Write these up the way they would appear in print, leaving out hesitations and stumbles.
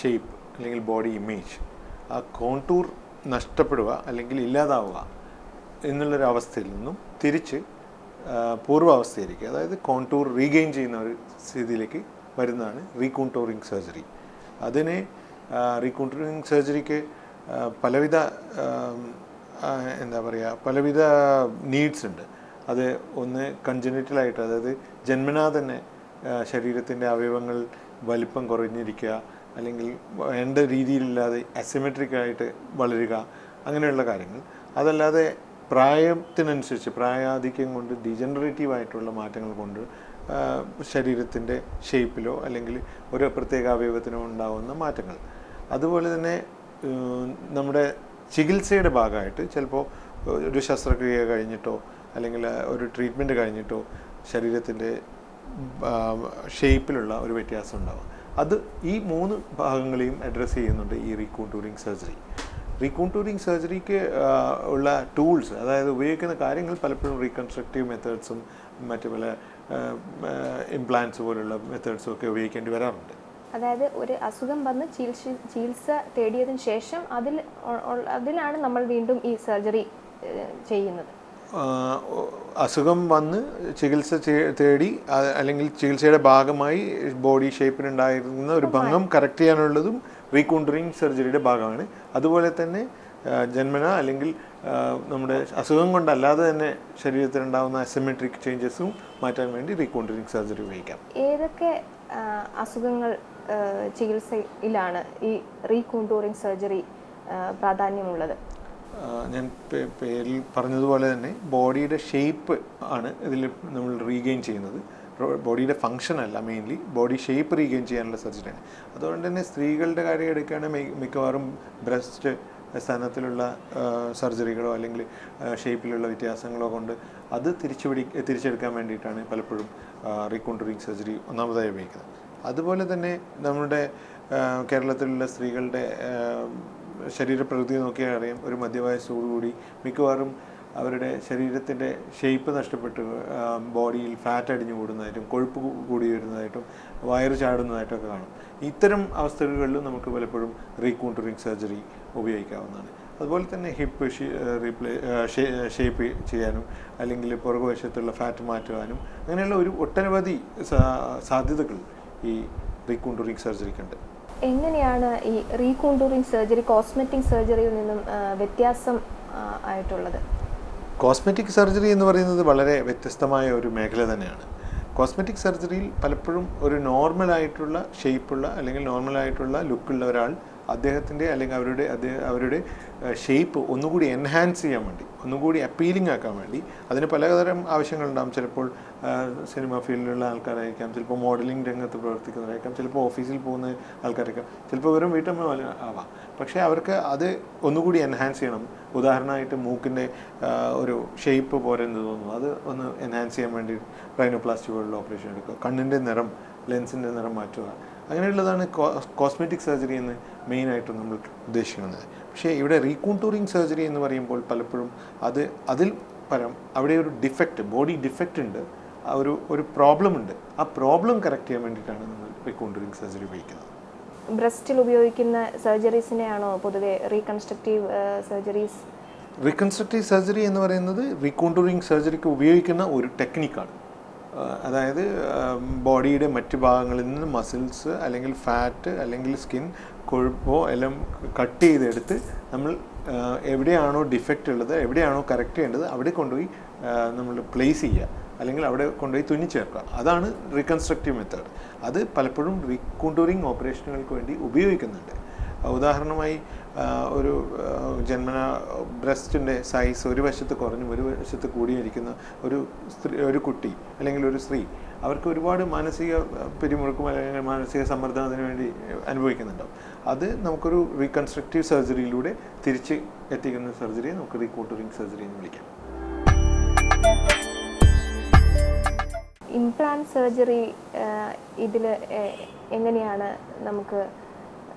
Shape അല്ലെങ്കിൽ body image, ആ contour നഷ്ടപ്പെടുക അല്ലെങ്കിൽ ഇല്ലാതാവുക എന്നുള്ളൊരവസ്ഥയിൽ നിന്നും തിരിച്ച് പൂർവാവസ്ഥയിലേക്ക്, അതായത് കോണ്ടൂർ റീഗെയിൻ ചെയ്യുന്ന ഒരു സ്ഥിതിയിലേക്ക് വരുന്നതാണ് റീകോണ്ടൂറിങ് സർജറി. അതിന് റീകോണ്ടൂറിങ് സർജറിക്ക് പലവിധ പലവിധ നീഡ്സ് ഉണ്ട്. അത് ഒന്ന് കൺജനിറ്റലായിട്ട്, അതായത് ജന്മനാ തന്നെ ശരീരത്തിൻ്റെ അവയവങ്ങൾ വലിപ്പം കുറഞ്ഞിരിക്കുക, അല്ലെങ്കിൽ വേണ്ട രീതിയിലില്ലാതെ അസിമെട്രിക്കായിട്ട് വളരുക, അങ്ങനെയുള്ള കാര്യങ്ങൾ. അതല്ലാതെ പ്രായത്തിനനുസരിച്ച് പ്രായാധിക്യം കൊണ്ട് ഡീജനറേറ്റീവായിട്ടുള്ള മാറ്റങ്ങൾ കൊണ്ട് ശരീരത്തിൻ്റെ ഷേപ്പിലോ അല്ലെങ്കിൽ ഒരു പ്രത്യേക അവയവത്തിനോ ഉണ്ടാകുന്ന മാറ്റങ്ങൾ. അതുപോലെ തന്നെ നമ്മുടെ ചികിത്സയുടെ ഭാഗമായിട്ട് ചിലപ്പോൾ ഒരു ശസ്ത്രക്രിയ കഴിഞ്ഞിട്ടോ അല്ലെങ്കിൽ ഒരു ട്രീറ്റ്മെൻറ്റ് കഴിഞ്ഞിട്ടോ ശരീരത്തിൻ്റെ ഷേപ്പിലുള്ള ഒരു വ്യത്യാസം ഉണ്ടാകും. അത് ഈ 3 ഭാഗങ്ങളെയും അഡ്രസ്സ് ചെയ്യുന്നുണ്ട് ഈ റീകോണ്ടൂറിങ് സർജറി. റീകോണ്ടൂറിങ് സർജറിക്ക് ഉള്ള ടൂൾസ്, അതായത് ഉപയോഗിക്കുന്ന കാര്യങ്ങൾ പലപ്പോഴും റീകൺസ്ട്രക്റ്റീവ് മെത്തേഡ്സും മറ്റു പല ഇംപ്ലാന്റ്സ് പോലുള്ള മെത്തേഡ്സും ഒക്കെ ഉപയോഗിക്കേണ്ടി വരാറുണ്ട്. അതായത് ഒരു അസുഖം വന്ന് ചികിത്സ തേടിയതിന് ശേഷം അതിലാണ് നമ്മൾ വീണ്ടും ഈ സർജറി ചെയ്യുന്നത്. അസുഖം വന്ന് ചികിത്സ തേടി അല്ലെങ്കിൽ ചികിത്സയുടെ ഭാഗമായി ബോഡി ഷേപ്പിനുണ്ടായിരുന്ന ഒരു ഭംഗം കറക്റ്റ് ചെയ്യാനുള്ളതും റീകോണ്ടൂറിങ് സർജറിയുടെ ഭാഗമാണ്. അതുപോലെ തന്നെ ജന്മന അല്ലെങ്കിൽ നമ്മുടെ അസുഖം കൊണ്ടല്ലാതെ തന്നെ ശരീരത്തിലുണ്ടാകുന്ന അസിമെട്രിക് ചേഞ്ചസും മാറ്റാൻ വേണ്ടി റീകോണ്ടൂറിങ് സർജറി ഉപയോഗിക്കാം. ഏതൊക്കെ അസുഖങ്ങൾ ചികിത്സയിലാണ് ഈ റീകോണ്ടൂറിങ് സർജറി പ്രാധാന്യമുള്ളത്? ഞാൻ പേരിൽ പറഞ്ഞതുപോലെ തന്നെ ബോഡിയുടെ ഷേപ്പ് ആണ് ഇതിൽ നമ്മൾ റീഗെയിൻ ചെയ്യുന്നത്. ബോഡിയുടെ ഫങ്ഷൻ അല്ല, മെയിൻലി ബോഡി ഷേപ്പ് റീഗെയിൻ ചെയ്യാനുള്ള സർജറിയാണ്. അതുകൊണ്ട് തന്നെ സ്ത്രീകളുടെ കാര്യം എടുക്കുകയാണെങ്കിൽ മിക്കവാറും ബ്രസ്റ്റ് സ്ഥാനത്തിലുള്ള സർജറികളോ അല്ലെങ്കിൽ ഷേപ്പിലുള്ള വ്യത്യാസങ്ങളോ കൊണ്ട് അത് തിരിച്ചെടുക്കാൻ വേണ്ടിയിട്ടാണ് പലപ്പോഴും റീകോണ്ടൂറിങ് സർജറി ഒന്നാമതായി ഉപയോഗിക്കുന്നത്. അതുപോലെ തന്നെ നമ്മുടെ കേരളത്തിലുള്ള സ്ത്രീകളുടെ ശരീരപ്രകൃതി നോക്കിയാൽ അറിയാം, ഒരു മധ്യവയസ്സോടുകൂടി മിക്കവാറും അവരുടെ ശരീരത്തിൻ്റെ ഷേപ്പ് നഷ്ടപ്പെട്ട് ബോഡിയിൽ ഫാറ്റ് അടിഞ്ഞു കൂടുന്നതായിട്ടും കൊഴുപ്പ് കൂടി വരുന്നതായിട്ടും വയറ് ചാടുന്നതായിട്ടൊക്കെ കാണും. ഇത്തരം അവസ്ഥകളിലും നമുക്ക് പലപ്പോഴും റീകോണ്ടൂറിങ് സർജറി ഉപയോഗിക്കാവുന്നതാണ്. അതുപോലെ തന്നെ ഹിപ്പ് ഷേപ്പ് ചെയ്യാനും അല്ലെങ്കിൽ പുറകുവശത്തുള്ള ഫാറ്റ് മാറ്റുവാനും അങ്ങനെയുള്ള ഒരു ഒട്ടനവധി സാധ്യതകൾ ഈ റീകോണ്ടൂറിങ് സർജറിക്കുണ്ട്. എങ്ങനെയാണ് ഈ റീകോണ്ടൂറിങ് സർജറി കോസ്മെറ്റിക് സർജറിയിൽ നിന്നും വ്യത്യാസം ആയിട്ടുള്ളത്? കോസ്മെറ്റിക് സർജറി എന്ന് പറയുന്നത് വളരെ വ്യത്യസ്തമായ ഒരു മേഖല തന്നെയാണ്. കോസ്മെറ്റിക് സർജറിയിൽ പലപ്പോഴും ഒരു നോർമലായിട്ടുള്ള ഷേപ്പുള്ള അല്ലെങ്കിൽ നോർമലായിട്ടുള്ള ലുക്കുള്ള ഒരാൾ അദ്ദേഹത്തിൻ്റെ അല്ലെങ്കിൽ അവരുടെ ഷേപ്പ് ഒന്നുകൂടി എൻഹാൻസ് ചെയ്യാൻ വേണ്ടി, ഒന്നുകൂടി അപ്പീലിംഗ് ആക്കാൻ വേണ്ടി അതിന് പലതരം ആവശ്യങ്ങളുണ്ടാകും. ചിലപ്പോൾ സിനിമ ഫീൽഡിലുള്ള ആൾക്കാരായിരിക്കാം, ചിലപ്പോൾ മോഡലിംഗ് രംഗത്ത് പ്രവർത്തിക്കുന്നവരായിരിക്കാം, ചിലപ്പോൾ ഓഫീസിൽ പോകുന്ന ആൾക്കാരായിരിക്കാം, ചിലപ്പോൾ വെറും വീട്ടമ്മ ആവാം. പക്ഷേ അവർക്ക് അത് ഒന്നുകൂടി എൻഹാൻസ് ചെയ്യണം. ഉദാഹരണമായിട്ട് മൂക്കിൻ്റെ ഒരു ഷേപ്പ് പോരെന്ന് തോന്നുന്നു, അത് ഒന്ന് എൻഹാൻസ് ചെയ്യാൻ വേണ്ടി റൈനോപ്ലാസ്റ്റി പോലുള്ള ഓപ്പറേഷൻ എടുക്കുക. കണ്ണിൻ്റെ നിറം, ലെൻസിൻ്റെ നിറം മാറ്റുക, അങ്ങനെയുള്ളതാണ് കോസ്മെറ്റിക് സർജറി എന്ന് മെയിനായിട്ടും നമ്മൾ ഉദ്ദേശിക്കുന്നത്. പക്ഷേ ഇവിടെ റീകോണ്ടൂറിങ് സർജറി എന്ന് പറയുമ്പോൾ പലപ്പോഴും അതിൽ പരം അവിടെ ഒരു ഡിഫക്റ്റ്, ബോഡി ഡിഫക്റ്റ് ഉണ്ട്, ഒരു പ്രോബ്ലം ഉണ്ട്. ആ പ്രോബ്ലം കറക്റ്റ് ചെയ്യാൻ വേണ്ടിയിട്ടാണ് നമ്മൾ റീകോണ്ടൂറിങ് സർജറി ഉപയോഗിക്കുന്നത്. ബ്രസ്റ്റിൽ ഉപയോഗിക്കുന്ന സർജറീസിനെയാണോ പൊതുവെ റീകൺസ്ട്രക്റ്റീവ് സർജറീസ്? റീകൺസ്ട്രക്റ്റീവ് സർജറി എന്ന് പറയുന്നത് റീകോണ്ടൂറിങ് സർജറിക്ക് ഉപയോഗിക്കുന്ന ഒരു ടെക്നിക്കാണ്. അതായത് ബോഡിയുടെ മറ്റ് ഭാഗങ്ങളിൽ നിന്ന് മസിൽസ് അല്ലെങ്കിൽ ഫാറ്റ് അല്ലെങ്കിൽ സ്കിൻ, കൊഴുപ്പോ എല്ലാം കട്ട് ചെയ്തെടുത്ത് നമ്മൾ എവിടെയാണോ ഡിഫക്റ്റ് ഉള്ളത്, എവിടെയാണോ കറക്റ്റ് ചെയ്യേണ്ടത് അവിടെ കൊണ്ടുപോയി നമ്മൾ പ്ലേസ് ചെയ്യുക, അല്ലെങ്കിൽ അവിടെ കൊണ്ടുപോയി തുന്നിച്ചേർക്കുക. അതാണ് റീകൺസ്ട്രക്റ്റീവ് മെത്തേഡ്. അത് പലപ്പോഴും റീകോണ്ടൂറിങ് ഓപ്പറേഷനുകൾക്ക് വേണ്ടി ഉപയോഗിക്കുന്നുണ്ട്. ഉദാഹരണമായി ഒരു ജന്മന ബ്രസ്റ്റിൻ്റെ സൈസ് ഒരു വശത്ത് കുറഞ്ഞും ഒരു വശത്ത് കൂടിയിരിക്കുന്ന ഒരു കുട്ടി അല്ലെങ്കിൽ ഒരു സ്ത്രീ, അവർക്ക് ഒരുപാട് മാനസിക പിരിമുറുക്കും അല്ലെങ്കിൽ മാനസിക സമ്മർദ്ദത്തിന് വേണ്ടി അനുഭവിക്കുന്നുണ്ടാവും. അത് നമുക്കൊരു റീകൺസ്ട്രക്റ്റീവ് സർജറിയിലൂടെ തിരിച്ച് എത്തിക്കുന്ന സർജറിയെ നമുക്ക് റീകോണ്ടൂറിങ് സർജറി എന്ന് വിളിക്കാം. ഇംപ്ലാന്റ് സർജറി ഇതിൽ എങ്ങനെയാണ് നമുക്ക്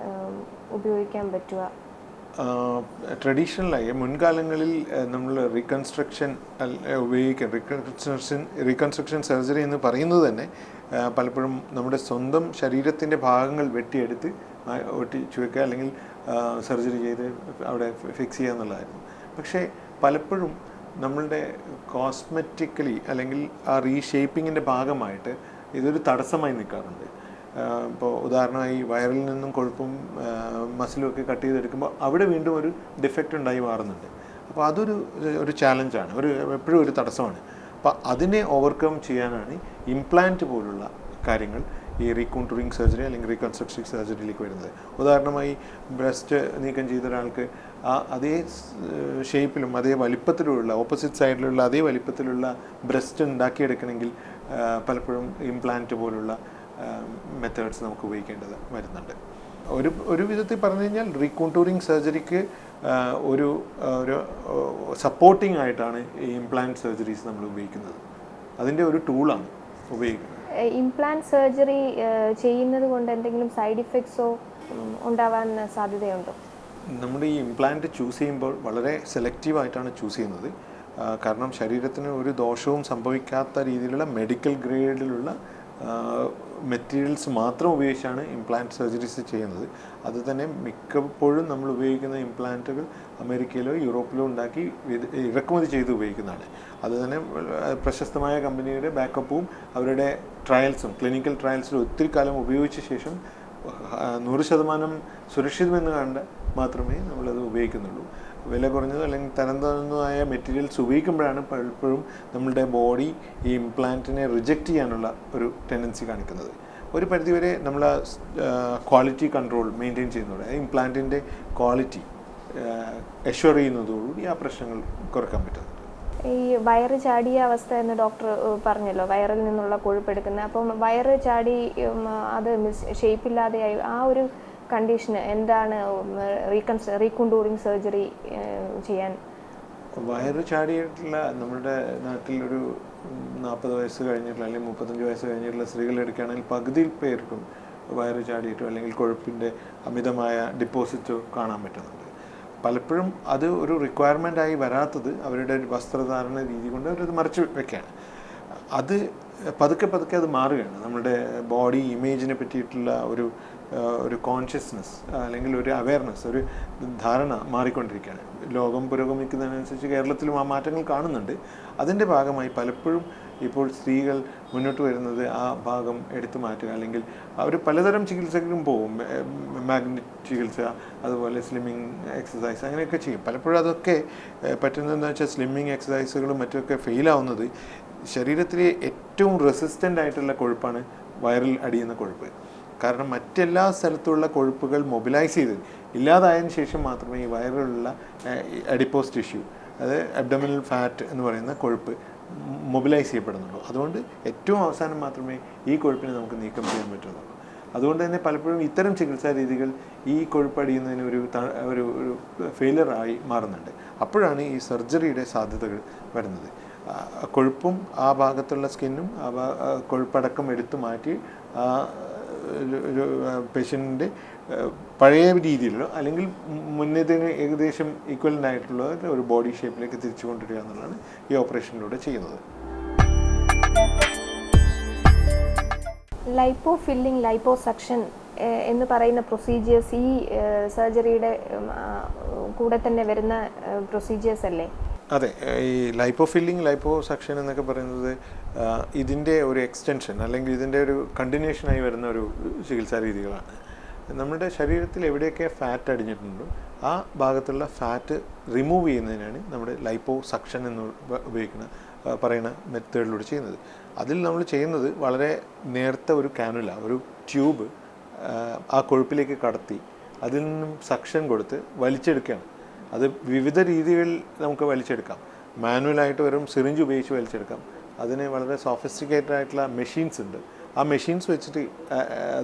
ഉപയോഗിക്കാൻ പറ്റുക? ട്രഡീഷണലായി മുൻകാലങ്ങളിൽ നമ്മൾ റീകൺസ്ട്രക്ഷൻ സർജറി എന്ന് പറയുന്നത് തന്നെ പലപ്പോഴും നമ്മുടെ സ്വന്തം ശരീരത്തിൻ്റെ ഭാഗങ്ങൾ വെട്ടിയെടുത്ത് ഒട്ടിച്ചു വെക്കുക അല്ലെങ്കിൽ സർജറി ചെയ്ത് അവിടെ ഫിക്സ് ചെയ്യുക എന്നുള്ളതായിരുന്നു. പക്ഷേ പലപ്പോഴും നമ്മളുടെ കോസ്മെറ്റിക്കലി അല്ലെങ്കിൽ ആ റീഷേപ്പിങ്ങിൻ്റെ ഭാഗമായിട്ട് ഇതൊരു തടസ്സമായി നിൽക്കാറുണ്ട്. ഇപ്പോൾ ഉദാഹരണമായി വയറിൽ നിന്നും കൊഴുപ്പും മസിലും ഒക്കെ കട്ട് ചെയ്തെടുക്കുമ്പോൾ അവിടെ വീണ്ടും ഒരു ഡിഫക്റ്റ് ഉണ്ടായി മാറുന്നുണ്ട്. അപ്പോൾ അതൊരു ചാലഞ്ചാണ്, എപ്പോഴും ഒരു തടസ്സമാണ്. അപ്പോൾ അതിനെ ഓവർകം ചെയ്യാനാണ് ഇംപ്ലാന്റ് പോലുള്ള കാര്യങ്ങൾ ഈ റീകോണ്ടൂറിങ് സർജറി അല്ലെങ്കിൽ റീകൺസ്ട്രക്റ്റീവ് സർജറിയിലേക്ക് വരുന്നത്. ഉദാഹരണമായി ബ്രസ്റ്റ് നീക്കം ചെയ്ത ഒരാൾക്ക് അതേ ഷേപ്പിലും അതേ വലിപ്പത്തിലുള്ള ഓപ്പോസിറ്റ് സൈഡിലുള്ള അതേ വലിപ്പത്തിലുള്ള ബ്രസ്റ്റ് ഉണ്ടാക്കിയെടുക്കണമെങ്കിൽ പലപ്പോഴും ഇംപ്ലാന്റ് പോലുള്ള മെത്തേഡ്സ് നമുക്ക് ഉപയോഗിക്കേണ്ടത് വരുന്നുണ്ട്. ഒരു വിധത്തിൽ പറഞ്ഞു കഴിഞ്ഞാൽ റീകോണ്ടൂറിങ് സർജറിക്ക് ഒരു സപ്പോർട്ടിംഗ് ആയിട്ടാണ് ഈ ഇംപ്ലാന്റ് സർജറീസ് നമ്മൾ ഉപയോഗിക്കുന്നത്. അതിൻ്റെ ഒരു ടൂളാണ് ഉപയോഗിക്കുന്നത്. ഇംപ്ലാന്റ് സർജറി ചെയ്യുന്നത് കൊണ്ട് എന്തെങ്കിലും സൈഡ് ഇഫക്ട്സോ ഉണ്ടാവാൻ സാധ്യതയുണ്ടോ? നമ്മുടെ ഈ ഇംപ്ലാന്റ് ചൂസ് ചെയ്യുമ്പോൾ വളരെ സെലക്റ്റീവായിട്ടാണ് ചൂസ് ചെയ്യുന്നത്. കാരണം ശരീരത്തിന് ഒരു ദോഷവും സംഭവിക്കാത്ത രീതിയിലുള്ള മെഡിക്കൽ ഗ്രേഡിലുള്ള മെറ്റീരിയൽസ് മാത്രം ഉപയോഗിച്ചാണ് ഇംപ്ലാന്റ് സർജറീസ് ചെയ്യുന്നത്. അത് തന്നെ മിക്കപ്പോഴും നമ്മൾ ഉപയോഗിക്കുന്ന ഇംപ്ലാന്റുകൾ അമേരിക്കയിലോ യൂറോപ്പിലോ ഉണ്ടാക്കി ഇറക്കുമതി ചെയ്ത് ഉപയോഗിക്കുന്നതാണ്. അത് തന്നെ പ്രശസ്തമായ കമ്പനിയുടെ ബാക്കപ്പും അവരുടെ ട്രയൽസും ക്ലിനിക്കൽ ട്രയൽസിലും ഒത്തിരി കാലം ഉപയോഗിച്ച ശേഷം 100% സുരക്ഷിതമെന്ന് കണ്ട് മാത്രമേ നമ്മളത് ഉപയോഗിക്കുന്നുള്ളൂ. വില കുറഞ്ഞതോ അല്ലെങ്കിൽ തരം താഴ്ന്നതായ മെറ്റീരിയൽസ് ഉപയോഗിക്കുമ്പോഴാണ് പലപ്പോഴും നമ്മളുടെ ബോഡി ഈ ഇംപ്ലാന്റിനെ റിജക്റ്റ് ചെയ്യാനുള്ള ഒരു ടെൻഡൻസി കാണിക്കുന്നത്. ഒരു പരിധിവരെ നമ്മൾ ക്വാളിറ്റി കൺട്രോൾ മെയിൻറ്റെയിൻ ചെയ്യുന്നതോടെ ഇംപ്ലാന്റിൻ്റെ ക്വാളിറ്റി എഷ്വർ ചെയ്യുന്നതോടുകൂടി ആ പ്രശ്നങ്ങൾ കുറയ്ക്കാൻ പറ്റുന്നുണ്ട്. ഈ വയറ് ചാടിയ അവസ്ഥ എന്ന് ഡോക്ടർ പറഞ്ഞല്ലോ, വയറിൽ നിന്നുള്ള കൊഴുപ്പെടുക്കുന്നത്. അപ്പം വയറ് ചാടി അത് ഷേപ്പില്ലാതെയായി ആ ഒരു കണ്ടീഷന് എന്താണ് റീകോണ്ടൂറിങ് സർജറി ചെയ്യാൻ? വയറ് ചാടിയിട്ടുള്ള നമ്മുടെ നാട്ടിലൊരു 40 വയസ്സ് കഴിഞ്ഞിട്ടുള്ള അല്ലെങ്കിൽ 35 വയസ്സ് കഴിഞ്ഞിട്ടുള്ള സ്ത്രീകൾ എടുക്കുകയാണെങ്കിൽ പകുതിയിൽ പേർക്കും വയറ് ചാടിയിട്ടോ അല്ലെങ്കിൽ കൊഴുപ്പിൻ്റെ അമിതമായ ഡിപ്പോസിറ്റോ കാണാൻ പറ്റുന്നുണ്ട്. പലപ്പോഴും അത് ഒരു റിക്വയർമെൻ്റ് ആയി വരാത്തത് അവരുടെ വസ്ത്രധാരണ രീതി കൊണ്ട് അവരത് മറച്ചു വെക്കുകയാണ്. അത് പതുക്കെ അത് മാറുകയാണ്. നമ്മുടെ ബോഡി ഇമേജിനെ പറ്റിയിട്ടുള്ള ഒരു കോൺഷ്യസ്നെസ് അല്ലെങ്കിൽ ഒരു അവയർനെസ്, ഒരു ധാരണ മാറിക്കൊണ്ടിരിക്കുകയാണ്. ലോകം പുരോഗമിക്കുന്നതിനനുസരിച്ച് കേരളത്തിലും ആ മാറ്റങ്ങൾ കാണുന്നുണ്ട്. അതിൻ്റെ ഭാഗമായി പലപ്പോഴും ഇപ്പോൾ സ്ത്രീകൾ മുന്നോട്ട് വരുന്നത് ആ ഭാഗം എടുത്തു മാറ്റുക, അല്ലെങ്കിൽ അവർ പലതരം ചികിത്സകളും പോകും. മാഗ്നറ്റ് ചികിത്സ, അതുപോലെ സ്ലിമ്മിങ് എക്സസൈസ്, അങ്ങനെയൊക്കെ ചെയ്യും. പലപ്പോഴും അതൊക്കെ പറ്റുന്നതെന്ന് വെച്ചാൽ സ്ലിമ്മിങ് എക്സസൈസുകളും മറ്റുമൊക്കെ ഫെയിലാവുന്നത് ശരീരത്തിലെ ഏറ്റവും റെസിസ്റ്റൻ്റ് ആയിട്ടുള്ള കൊഴുപ്പാണ് വയറിൽ അടിയുന്ന കൊഴുപ്പ്. കാരണം മറ്റെല്ലാ സ്ഥലത്തുള്ള കൊഴുപ്പുകൾ മൊബിലൈസ് ചെയ്ത് ഇല്ലാതായതിനു ശേഷം മാത്രമേ ഈ വയറിലുള്ള അഡിപ്പോസ് ടിഷ്യൂ, അത് അബ്ഡോമിനൽ ഫാറ്റ് എന്ന് പറയുന്ന കൊഴുപ്പ് മൊബിലൈസ് ചെയ്യപ്പെടുന്നുള്ളൂ. അതുകൊണ്ട് ഏറ്റവും അവസാനം മാത്രമേ ഈ കൊഴുപ്പിനെ നമുക്ക് നീക്കം ചെയ്യാൻ പറ്റുന്നുള്ളൂ. അതുകൊണ്ട് തന്നെ പലപ്പോഴും ഇത്തരം ചികിത്സാ രീതികൾ ഈ കൊഴുപ്പടിയുന്നതിന് ഒരു ഫെയിലറായി മാറുന്നുണ്ട്. അപ്പോഴാണ് ഈ സർജറിയുടെ സാധ്യതകൾ വരുന്നത്. കൊഴുപ്പും ആ ഭാഗത്തുള്ള സ്കിന്നും കൊഴുപ്പടക്കം എടുത്തു മാറ്റി ഒരു പേഷ്യൻറ്റിൻ്റെ പഴയ രീതിയിലുള്ള അല്ലെങ്കിൽ മുന്നേതിന് ഏകദേശം ഈക്വലൻ്റ് ആയിട്ടുള്ള ഒരു ബോഡി ഷേപ്പിലേക്ക് തിരിച്ചു കൊണ്ടുവരിക എന്നുള്ളതാണ് ഈ ഓപ്പറേഷനിലൂടെ ചെയ്യുന്നത്. ലൈപ്പോ ഫില്ലിംഗ്, ലൈപ്പോ സക്ഷൻ എന്ന് പറയുന്ന പ്രൊസീജിയേഴ്സ് ഈ സർജറിയുടെ കൂടെ തന്നെ വരുന്ന പ്രൊസീജിയേഴ്സ് അല്ലേ? അതെ, ഈ ലൈപ്പോ ഫില്ലിംഗ്, ലൈപ്പോ സക്ഷൻ എന്നൊക്കെ പറയുന്നത് ഇതിൻ്റെ ഒരു എക്സ്റ്റൻഷൻ അല്ലെങ്കിൽ ഇതിൻ്റെ ഒരു കണ്ടിന്യൂഷനായി വരുന്ന ഒരു ചികിത്സാ രീതികളാണ്. നമ്മുടെ ശരീരത്തിൽ എവിടെയൊക്കെ ഫാറ്റ് അടിഞ്ഞിട്ടുണ്ടോ ആ ഭാഗത്തുള്ള ഫാറ്റ് റിമൂവ് ചെയ്യുന്നതിനാണ് നമ്മുടെ ലൈപ്പോ സക്ഷൻ എന്ന് പറയുന്ന മെത്തേഡിലൂടെ ചെയ്യുന്നത്. അതിൽ നമ്മൾ ചെയ്യുന്നത് വളരെ നേർത്ത ഒരു കാനുല, ഒരു ട്യൂബ് ആ കൊഴുപ്പിലേക്ക് കടത്തി അതിൽ നിന്നും സക്ഷൻ കൊടുത്ത് വലിച്ചെടുക്കുകയാണ്. അത് വിവിധ രീതികളിൽ നമുക്ക് വലിച്ചെടുക്കാം. മാനുവലായിട്ട് വെറും സിറിഞ്ച് ഉപയോഗിച്ച് വലിച്ചെടുക്കാം. അതിന് വളരെ സോഫിസ്റ്റിക്കേറ്റഡ് ആയിട്ടുള്ള മെഷീൻസ് ഉണ്ട്. ആ മെഷീൻസ് വെച്ചിട്ട്